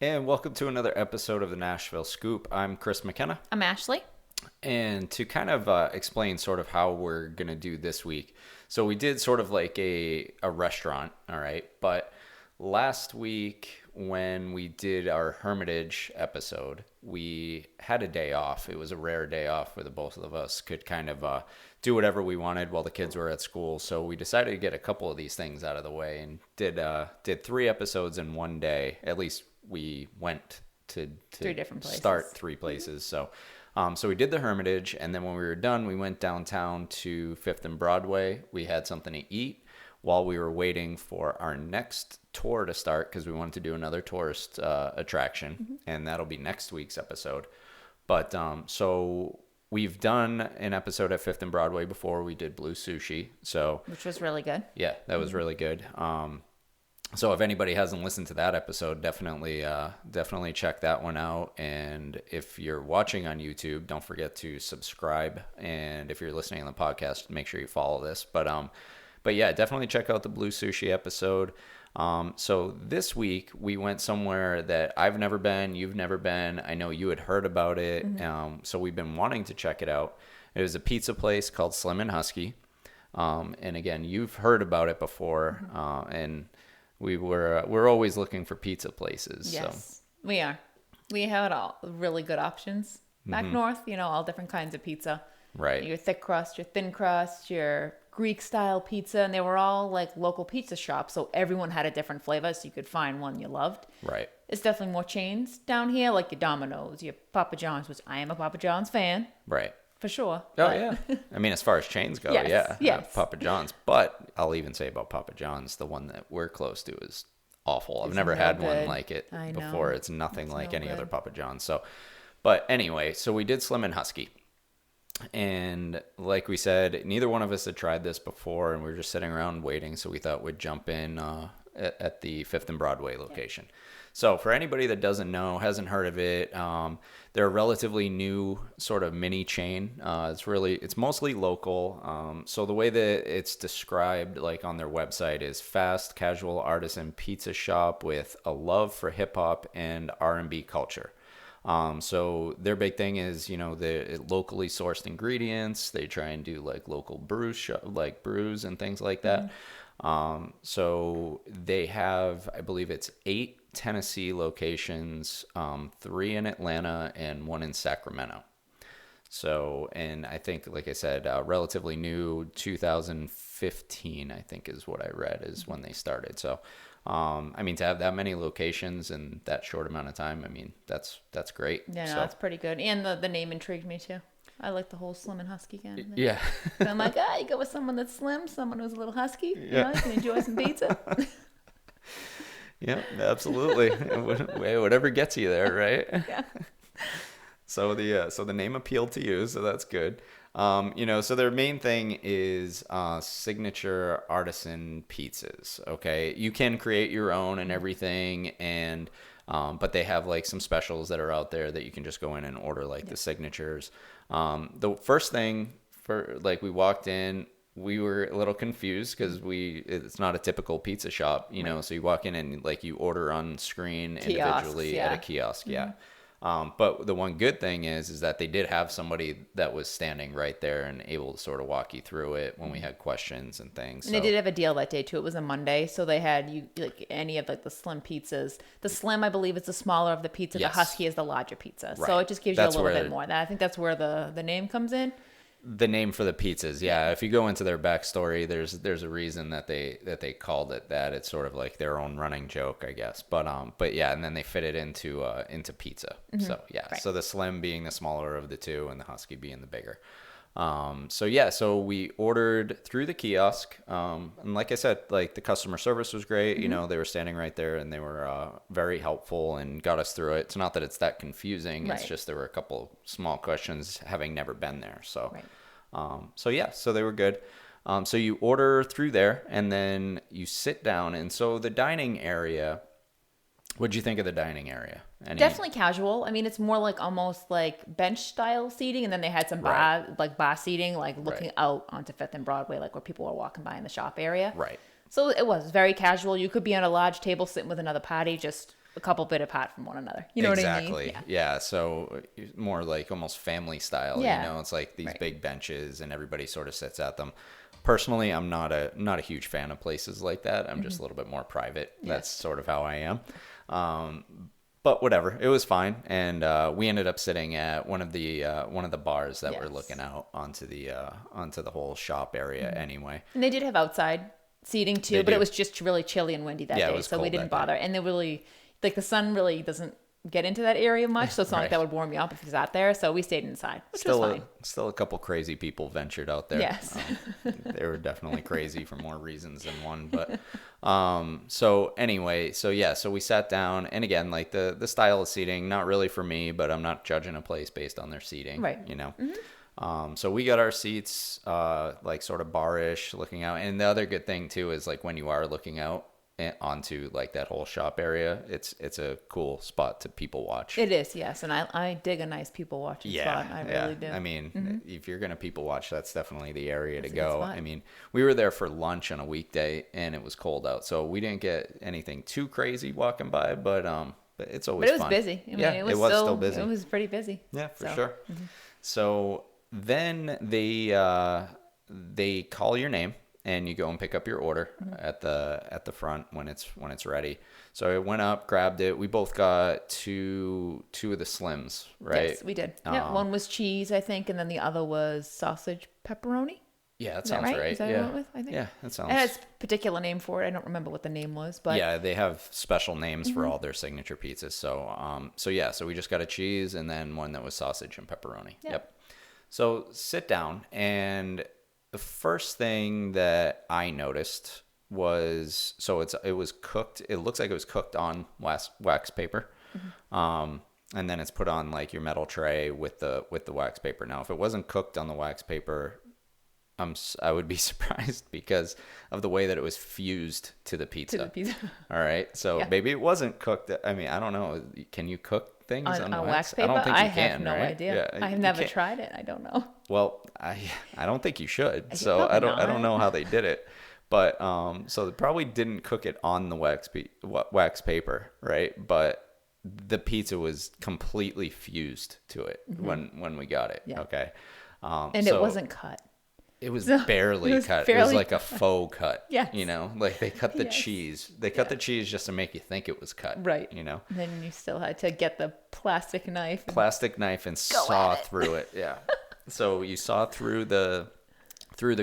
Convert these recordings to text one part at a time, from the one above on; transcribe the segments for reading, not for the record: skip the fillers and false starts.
And welcome to another episode of the Nashville Scoop. I'm Chris McKenna. I'm Ashley. And to kind of explain sort of how we're going to do this week. So we did sort of like a restaurant, all right? But last week when we did our Hermitage episode, we had a day off. It was a rare day off where the both of us could kind of do whatever we wanted while the kids were at school. So we decided to get a couple of these things out of the way and did 3 episodes in one day. At least we went to 3 different places. Start 3 places. So we did the Hermitage, and then when we were done, we went downtown to 5th and Broadway. We had something to eat while we were waiting for our next tour to start because we wanted to do another tourist attraction, and that'll be next week's episode. But so we've done an episode at 5th and Broadway before. We did Blue Sushi, Which was really good. Yeah, that was really good. So if anybody hasn't listened to that episode, definitely check that one out. And if you're watching on YouTube, don't forget to subscribe. And if you're listening on the podcast, make sure you follow this. But yeah, definitely check out the Blue Sushi episode. So this week we went somewhere that I've never been, you've never been. I know you had heard about it. So we've been wanting to check it out. It was a pizza place called Slim and Husky. And again, you've heard about it before. And we're always looking for pizza places. Yes, so. We are. We had all really good options. Back north, all different kinds of pizza. Right. Your thick crust, your thin crust, your Greek style pizza, and they were all like local pizza shops. So everyone had a different flavor, so you could find one you loved. Right. It's definitely more chains down here, like your Domino's, your Papa John's, which I am a Papa John's fan. Right. For sure. Oh, yeah. I mean, as far as chains go, yes, yes. Papa John's. But I'll even say about Papa John's, the one that we're close to is awful. I've never had one like it before. It's nothing like any other Papa John's. So, but anyway, so we did Slim and Husky. And like we said, neither one of us had tried this before, and we were just sitting around waiting. So we thought we'd jump in at the 5th and Broadway location. Yeah. So for anybody that doesn't know, hasn't heard of it, they're a relatively new sort of mini chain. It's mostly local. So the way that it's described, like on their website, is fast, casual artisan pizza shop with a love for hip hop and R&B culture. So their big thing is, the locally sourced ingredients. They try and do like local brews and things like that. So they have, I believe it's 8 Tennessee locations, 3 in Atlanta and 1 in Sacramento. So, and I think, like I said, relatively new, 2015, I think is what I read is when they started. So, I mean, to have that many locations in that short amount of time, I mean, that's great. Yeah, no, that's pretty good. And the name intrigued me too. I like the whole Slim and Husky kind of thing. Yeah. So I'm like, you go with someone that's slim, someone who's a little husky. Yeah. You can enjoy some pizza. Yeah, absolutely. Whatever gets you there, right? Yeah. So the name appealed to you, so that's good. So their main thing is signature artisan pizzas. Okay, you can create your own and everything, and but they have like some specials that are out there that you can just go in and order, like the signatures. The first thing we walked in, we were a little confused because it's not a typical pizza shop, so you walk in and like you order on screen individually at a kiosk. Yeah. But the one good thing is that they did have somebody that was standing right there and able to sort of walk you through it when we had questions and things. And they did have a deal that day too. It was a Monday, so they had any of like the slim pizzas. The Slim, I believe, is the smaller of the pizza. Yes. The Husky is the larger pizza. Right. So it just gives you a little bit more. I think that's where the name comes in. The name for the pizzas, yeah. If you go into their backstory, there's a reason that they called it that. It's sort of like their own running joke, I guess. But yeah, and then they fit it into pizza. So yeah, right. So the Slim being the smaller of the two, and the Husky being the bigger. So we ordered through the kiosk, and like I said, like the customer service was great. They were standing right there and they were very helpful and got us through it. It's not that it's that confusing. Right. It's just there were a couple small questions having never been there. So, right. So they were good. So you order through there and then you sit down. And so the dining area, what'd you think of the dining area? Definitely casual. I mean, it's more like almost like bench style seating, and then they had some bar seating, like looking out onto 5th and Broadway, like where people were walking by in the shop area. Right. So it was very casual. You could be on a large table sitting with another party, just a couple bit apart from one another. You know what I mean? Exactly. Yeah. So more like almost family style. You know, it's like these big benches and everybody sort of sits at them. Personally, I'm not a huge fan of places like that. I'm just a little bit more private. That's sort of how I am. But whatever, it was fine, and we ended up sitting at one of the bars that were looking out onto the whole shop area anyway. And they did have outside seating too, but it was just really chilly and windy that day, so we didn't bother. And they really, like, the sun really doesn't get into that area much, so it's not like that would warm you up if you sat there. So we stayed inside, which was fine. Still a couple crazy people ventured out there. Yes. They were definitely crazy for more reasons than one. But so anyway, so we sat down, and again, like the style of seating, not really for me, but I'm not judging a place based on their seating. Right. You know. So we got our seats like sort of barish looking out. And the other good thing too is like when you are looking out onto like that whole shop area, it's a cool spot to people watch. It is, yes, and I dig a nice people watching spot. I really do. I mean, if you're gonna people watch, that's definitely the area to go. I mean, we were there for lunch on a weekday, and it was cold out, so we didn't get anything too crazy walking by, but it's always fun. But it was busy. I mean, it was still busy. It was pretty busy. Yeah, for sure. So then they call your name, and you go and pick up your order at the front when it's ready. So I went up, grabbed it. We both got two of the Slims, right? Yes, we did. Yeah, one was cheese, I think, and then the other was sausage pepperoni. Yeah, that sounds right. Is that what I went with? I think. Yeah, that sounds. It has a particular name for it. I don't remember what the name was, but yeah, they have special names for all their signature pizzas. So so we just got a cheese and then one that was sausage and pepperoni. Yep. So sit down, and the first thing that I noticed was, it was cooked. It looks like it was cooked on wax paper. And then it's put on like your metal tray with the wax paper. Now, if it wasn't cooked on the wax paper, I would be surprised because of the way that it was fused to the pizza. All right. So maybe it wasn't cooked. I mean, I don't know. Can you cook things on wax paper? I don't think you can. Have no right? idea. Yeah, I have never tried it. I don't know. Well, I don't think you should. So I don't know how they did it. But so they probably didn't cook it on the wax paper, right? But the pizza was completely fused to it when we got it. Yeah. Okay. And it wasn't cut. It was barely cut. It was like a faux cut. Yeah. You know, like they cut the cheese. They cut the cheese just to make you think it was cut. Right. You know. And then you still had to get the plastic knife and saw through it. Yeah. So you saw through the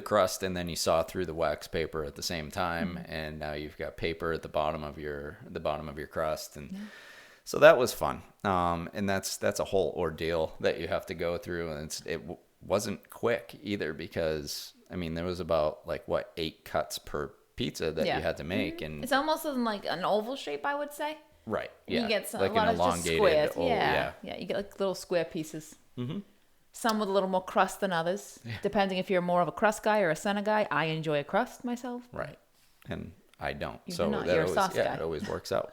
crust, and then you saw through the wax paper at the same time, and now you've got paper at the bottom of your crust, and so that was fun. And that's a whole ordeal that you have to go through, and it wasn't quick either, because I mean there was about 8 cuts per pizza that you had to make, and it's almost in like an oval shape, I would say. Right. Yeah. You get like a lot an of elongated just squares. Yeah. You get like little square pieces. Some with a little more crust than others, depending if you're more of a crust guy or a center guy. I enjoy a crust myself. Right. And I don't. You're a sauce guy. It always works out.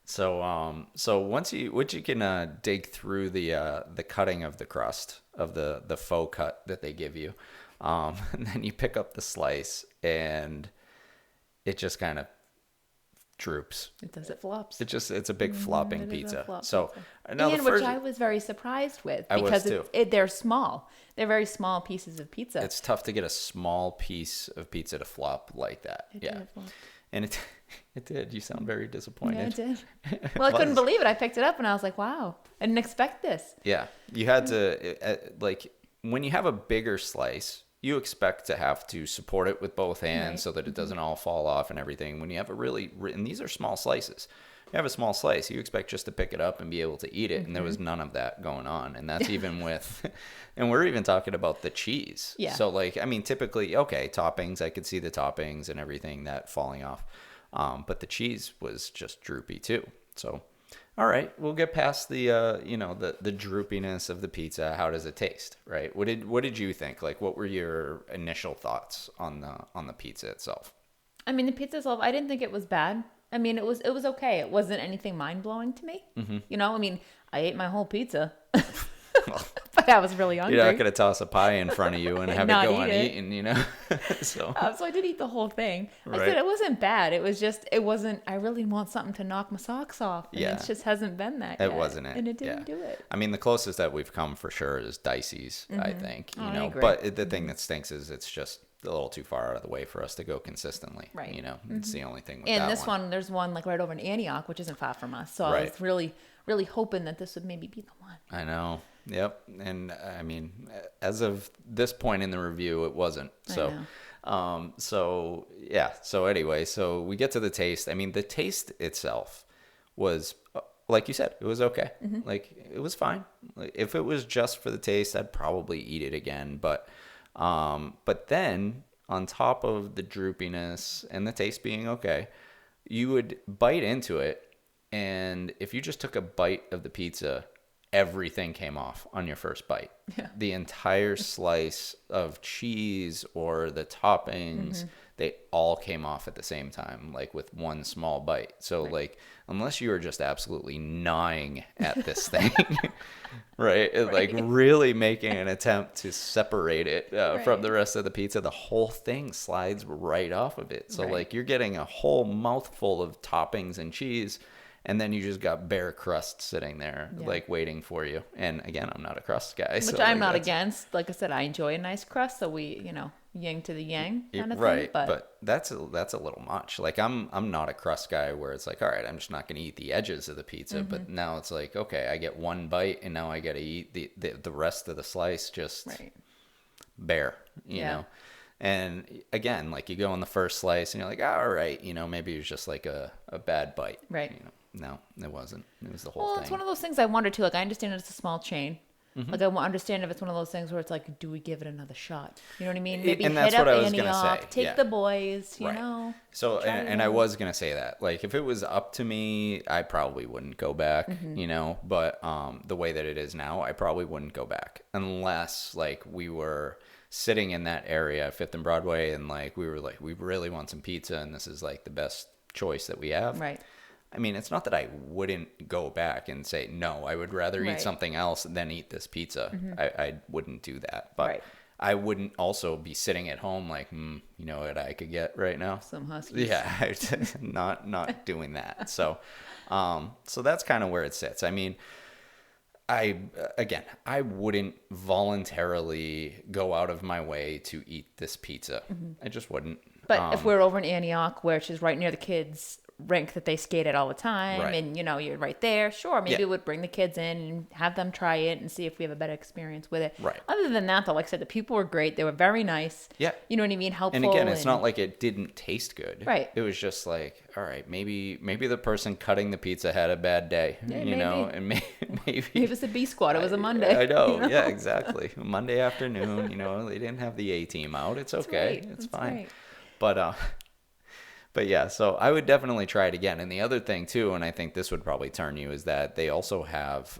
So once you can dig through the cutting of the crust of the faux cut that they give you, and then you pick up the slice, and it just kind of droops. It flops. It's a big flopping pizza. So now which I was very surprised with, because they're small. They're very small pieces of pizza. It's tough to get a small piece of pizza to flop like that. And it did. You sound very disappointed. Yeah, it did. Well, I couldn't believe it. I picked it up and I was like, wow, I didn't expect this. Yeah. You had to, when you have a bigger slice, you expect to have to support it with both hands so that it doesn't all fall off and everything. When you have and these are small slices. You have a small slice, you expect just to pick it up and be able to eat it. And there was none of that going on. And that's even with, and we're even talking about the cheese. Yeah. So typically, toppings, I could see the toppings and everything that falling off. But the cheese was just droopy too. So, all right, we'll get past the the droopiness of the pizza. How does it taste, right? What did you think? What were your initial thoughts on the pizza itself? I mean, the pizza itself, I didn't think it was bad. I mean, it was okay. It wasn't anything mind blowing to me. You know, I mean, I ate my whole pizza. But I was really hungry. You're not going to toss a pie in front of you and have it go uneaten, you know? So I did eat the whole thing. Right. I said it wasn't bad. It was just, I really want something to knock my socks off. And it just hasn't been that yet. It wasn't it. And it didn't do it. I mean, the closest that we've come for sure is Dicey's, I think. You know, but the thing that stinks is it's just a little too far out of the way for us to go consistently. Right. You know, it's the only thing with and that this one, there's one like right over in Antioch, which isn't far from us. So I was really hoping that this would maybe be the one. I know. Yep. And I mean, as of this point in the review, it wasn't. So, so yeah. So anyway, so we get to the taste. I mean, the taste itself was, like you said, it was okay. Like it was fine. Like, if it was just for the taste, I'd probably eat it again. But then on top of the droopiness and the taste being okay, you would bite into it. And if you just took a bite of the pizza, everything came off on your first bite. Yeah. The entire slice of cheese or the toppings, they all came off at the same time, like with one small bite. So like, unless you were just absolutely gnawing at this thing, right? Like really making an attempt to separate it from the rest of the pizza, the whole thing slides right off of it. So like you're getting a whole mouthful of toppings and cheese, and then you just got bare crust sitting there, like waiting for you. And again, I'm not a crust guy. Which I'm not against. Like I said, I enjoy a nice crust. So we, you know, yin to the yang kind of thing. But that's a little much. Like I'm not a crust guy where it's like, all right, I'm just not going to eat the edges of the pizza. But now it's like, okay, I get one bite and now I got to eat the rest of the slice just bare, you know? And again, like you go on the first slice and you're like, all right, you know, maybe it was just like a bad bite. Right. You know? No, it wasn't. It was the whole thing. Well, it's one of those things I wonder too. Like I understand it's a small chain. Like I understand if it's one of those things where it's like, do we give it another shot? You know what I mean? Maybe and that's hit what up I was gonna say. Take the boys, you know. So and I was gonna say that. Like if it was up to me, I probably wouldn't go back, you know. But the way that it is now, I probably wouldn't go back unless like we were sitting in that area, 5th and Broadway, and like we were like, we really want some pizza, and this is like the best choice that we have. Right. I mean, it's not that I wouldn't go back and say, no, I would rather eat something else than eat this pizza. I wouldn't do that. But I wouldn't also be sitting at home like, you know what I could get right now? Some Huskies. Yeah, not doing that. So so that's kind of where it sits. I mean, I wouldn't voluntarily go out of my way to eat this pizza. I just wouldn't. But if we're over in Antioch, which is right near the kids' rink that they skate at all the time, and you know you're right there, sure, maybe it would bring the kids in and have them try it and see if we have a better experience with it. Right. Other than that, though, like I said, the people were great. They were very nice. Yeah. You know what I mean? Helpful. And again, it's not like it didn't taste good. Right. It was just like, all right, maybe the person cutting the pizza had a bad day, you know, and maybe it was a B squad. It was a Monday. I know. You know? Yeah, exactly. Monday afternoon. You know, they didn't have the A team out. It's okay. It's fine. Right. But yeah, so I would definitely try it again. And the other thing too, and I think this would probably turn you, is that they also have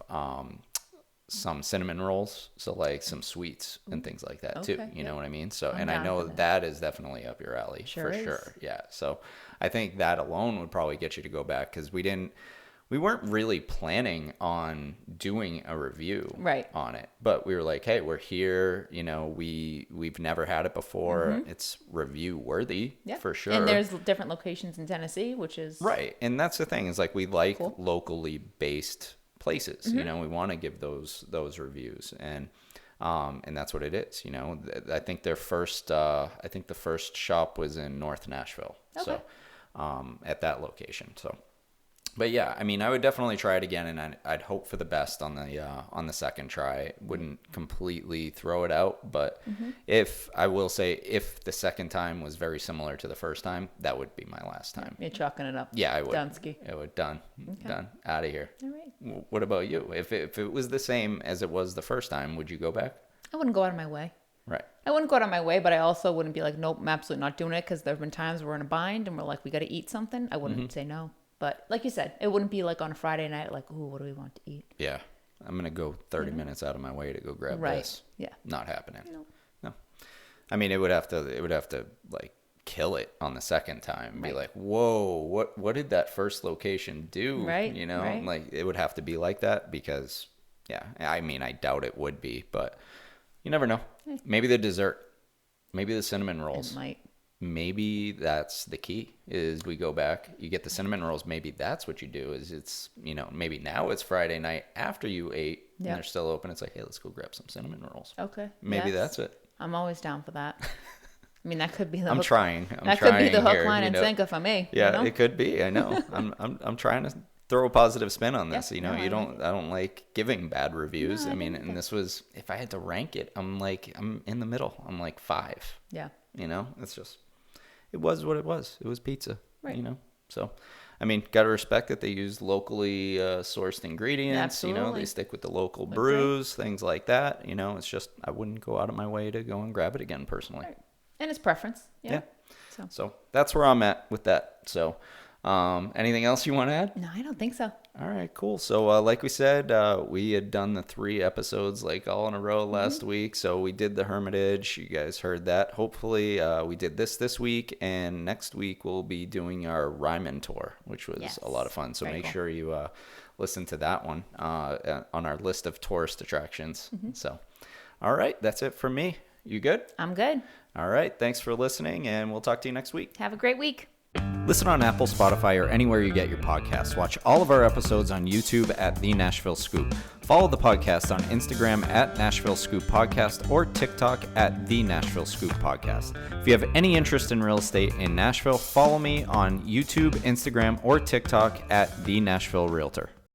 some cinnamon rolls, so like some sweets and things like that too. You know what I mean? So, and I know that is definitely up your alley for sure. Yeah. So I think that alone would probably get you to go back, because we weren't really planning on doing a review on it, but we were like, hey, we're here, you know, we've never had it before. It's review worthy for sure. And there's different locations in Tennessee, which is right. And that's the thing, is like, we like locally based places, you know, we want to give those reviews, and that's what it is. You know, I think the first shop was in North Nashville. So at that location. So but yeah, I mean, I would definitely try it again, and I'd hope for the best on the second try. Wouldn't completely throw it out, but if the second time was very similar to the first time, that would be my last time. You're chalking it up. Yeah, I would. Dunsky. It would. Done. Out of here. All right. What about you? If it was the same as it was the first time, would you go back? I wouldn't go out of my way. Right. I wouldn't go out of my way, but I also wouldn't be like, nope, I'm absolutely not doing it, because there have been times we're in a bind and we're like, we got to eat something. I wouldn't say no. But like you said, it wouldn't be like on a Friday night, like, ooh, what do we want to eat? Yeah. I'm going to go 30 minutes out of my way to go grab this. Yeah. Not happening. No. I mean, it would have to like kill it on the second time. Be like, whoa, what did that first location do? Right. You know, like it would have to be like that, because Yeah. I mean, I doubt it would be, but you never know. Maybe the dessert. Maybe the cinnamon rolls. It might. Maybe that's the key is we go back, you get the cinnamon rolls. Maybe that's what you do is it's, maybe now it's Friday night after you ate and they're still open. It's like, hey, let's go grab some cinnamon rolls. Okay. Maybe that's it. I'm always down for that. I mean, that could be the I'm hook. trying. That could be the hook, line, and sinker for me. Yeah, it could be. I know. I'm trying to throw a positive spin on this. Yeah, I don't like giving bad reviews. No, and this was, if I had to rank it, I'm in the middle. I'm like 5. Yeah. It's just, it was what it was. It was pizza. Right. So, got to respect that they use locally sourced ingredients. Absolutely. They stick with the local brews, things like that. It's just, I wouldn't go out of my way to go and grab it again personally. Right. And it's preference. Yeah. So that's where I'm at with that. So, anything else you want to add? No, I don't think so. All right, cool. So, like we said, we had done the 3 episodes all in a row last week. So we did the Hermitage. You guys heard that. Hopefully, we did this week, and next week we'll be doing our Ryman tour, which was a lot of fun. So make sure you listen to that one on our list of tourist attractions. So, all right, that's it for me. You good? I'm good. All right, thanks for listening, and we'll talk to you next week. Have a great week. Listen on Apple, Spotify, or anywhere you get your podcasts. Watch all of our episodes on YouTube at The Nashville Scoop. Follow the podcast on Instagram at Nashville Scoop Podcast or TikTok at The Nashville Scoop Podcast. If you have any interest in real estate in Nashville, follow me on YouTube, Instagram, or TikTok at The Nashville Realtor.